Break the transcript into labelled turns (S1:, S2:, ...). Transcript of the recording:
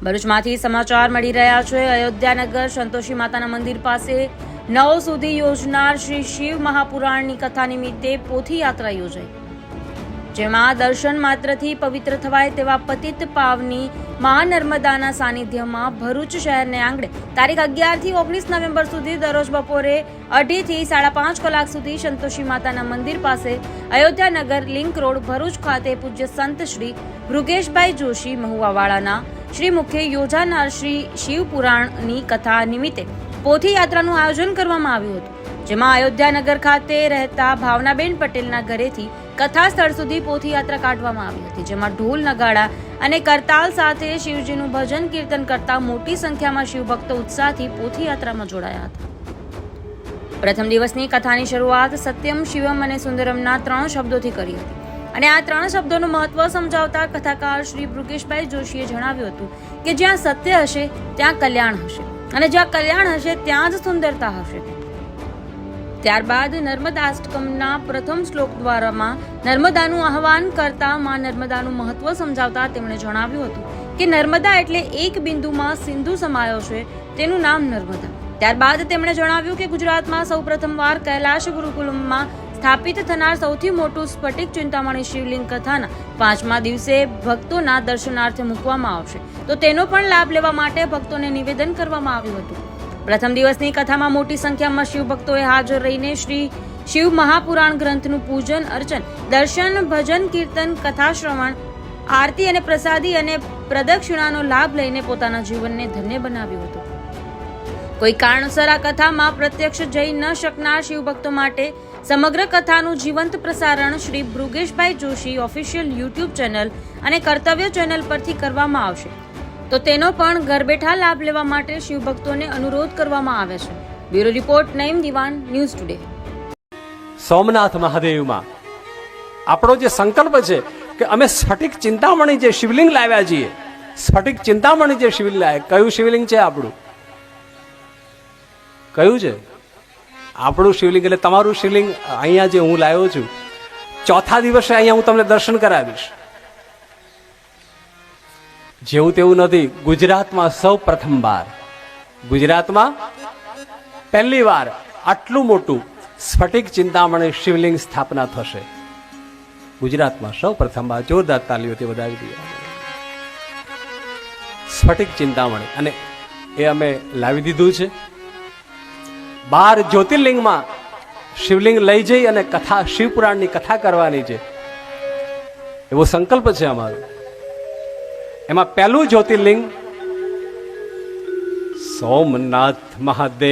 S1: ભરૂચમાંથી સમાચાર મળી રહ્યા છે। અયોધ્યાનગર સંતોષી માતાના મંદિર પાસે 9 સુધી યોજનાર શ્રી શિવ મહાપુરાણની કથા નિમિત્તે પોથી યાત્રા યોજાઈ, જેમાં દર્શન માત્રથી પવિત્ર થવાય તેવા પતિત પાવની મા નર્મદાના સાનિધ્યમાં ભરૂચ શહેરને આંગણે તારીખ 11 થી 19 નવેમ્બર સુધી દરરોજ બપોરે 2:30 થી 5.5 કલાક સુધી સંતોષી માતાના મંદિર પાસે અયોધ્યાનગર લિંક રોડ ભરૂચ ખાતે પૂજ્ય સંત શ્રી ભૃગેશભાઈ જોશી મહુવાવાળાના શ્રી મુખે યોજાનાર શ્રી શિવ પુરાણની કથા નિમિત્તે પોથી યાત્રાનું આયોજન કરવામાં આવ્યું હતું, જેમાં અયોધ્યાનગર ખાતે રહેતા ભાવનાબેન પટેલના ઘરેથી કથા સ્થળ સુધી પોથી યાત્રા કાઢવામાં આવી હતી, જેમાં ઢોલ નગાડા અને કરતાલ સાથે શિવજીનું ભજન કીર્તન કરતા મોટી સંખ્યામાં શિવભક્તો ઉત્સાહથી પોથી યાત્રામાં જોડાયા હતા। પ્રથમ દિવસની કથાની શરૂઆત સત્યમ શિવમ અને સુંદરમના 3 શબ્દોથી કરી હતી અને આ 3 શબ્દોનું મહત્વ સમજાવતા કથાકાર શ્રી ભૃગેશભાઈ જોશીએ જણાવ્યું હતું કે જ્યાં સત્ય હશે ત્યાં કલ્યાણ હશે અને જ્યાં કલ્યાણ હશે ત્યાં જ સુંદરતા હશે। ત્યારબાદ નર્મદાષ્ટકમના પ્રથમ શ્લોક દ્વારામાં નર્મદાનું આહવાન કરતા માં નર્મદાનું મહત્વ સમજાવતા તેમણે જણાવ્યું હતું કે નર્મદા એટલે એક બિંદુમાં સિંધુ સમાયો છે, તેનું નામ નર્મદા। ત્યારબાદ તેમણે જણાવ્યું કે ગુજરાતમાં સૌ પ્રથમવાર કૈલાશ ગુરુકુલમમાં સ્થાપિત થનાર સૌથી મોટું સ્ફટિક ચિંતામણી શિવલિંગ કથાના 5મા દિવસે ભક્તોના દર્શનાર્થે મૂકવામાં આવશે, તો તેનો પણ લાભ લેવા માટે ભક્તોને નિવેદન કરવામાં આવ્યું હતું। પ્રથમ દિવસની કથામાં મોટી સંખ્યામાં શિવ ભક્તોએ હાજર રહીને શ્રી શિવ મહાપુરાણ ગ્રંથનું પૂજન અર્ચન, દર્શન, ભજન, કીર્તન, કથા શ્રવણ, આરતી અને પ્રસાદી અને પ્રદક્ષિણાનો લાભ લઈને પોતાના જીવનને ધન્ય બનાવ્યું હતું। કોઈ કારણસર આ કથામાં પ્રત્યક્ષ જઈ ન શકનાર શિવ ભક્તો માટે સમગ્ર કથાનું જીવંત પ્રસારણ Shri Bhrugeshbhai Joshi official YouTube channel અને કર્તવ્ય ચેનલ પરથી કરવામાં આવશે, તો તેનો પણ ઘર બેઠા લાભ લેવા માટે શિવભક્તોને અનુરોધ કરવામાં આવે છે। બ્યુરો રિપોર્ટ, નઈમ દિવાન, ન્યૂઝ ટુડે।
S2: સોમનાથ મહાદેવમાં આપણો જે સંકલ્પ છે કે અમે સ્ફટિક ચિંતામણી જે શિવલિંગ લાવ્યા છીએ, સ્ફટિક ચિંતામણી જે શિવલિંગ લાવ્યા, કયું શિવલિંગ છે આપણું? કયું છે આપણું શિવલિંગ? એટલે તમારું શિવલિંગ અહીંયા જે હું લાવ્યો છું, ચોથા દિવસે અહીંયા હું તમને દર્શન કરાવીશ। જેવું તેવું નથી, ગુજરાતમાં સૌ પ્રથમવાર, ગુજરાતમાં પહેલી વાર આટલું મોટું સ્ફટિક ચિંતામણી શિવલિંગ સ્થાપના થશે। ગુજરાતમાં સૌ પ્રથમવાર, જોરદાર તાલીઓથી વધાવી દઈએ। સ્ફટિક ચિંતામણી અને એ અમે લાવી દીધું છે। 12 જ્યોતિર્લિંગમાં શિવલિંગ લઈ જઈ અને કથા, શિવપુરાણની કથા કરવાની છે, એવો સંકલ્પ છે અમારો। એમાં પહેલું જ્યોતિર્લિંગ સોમનાથ મહાદેવ।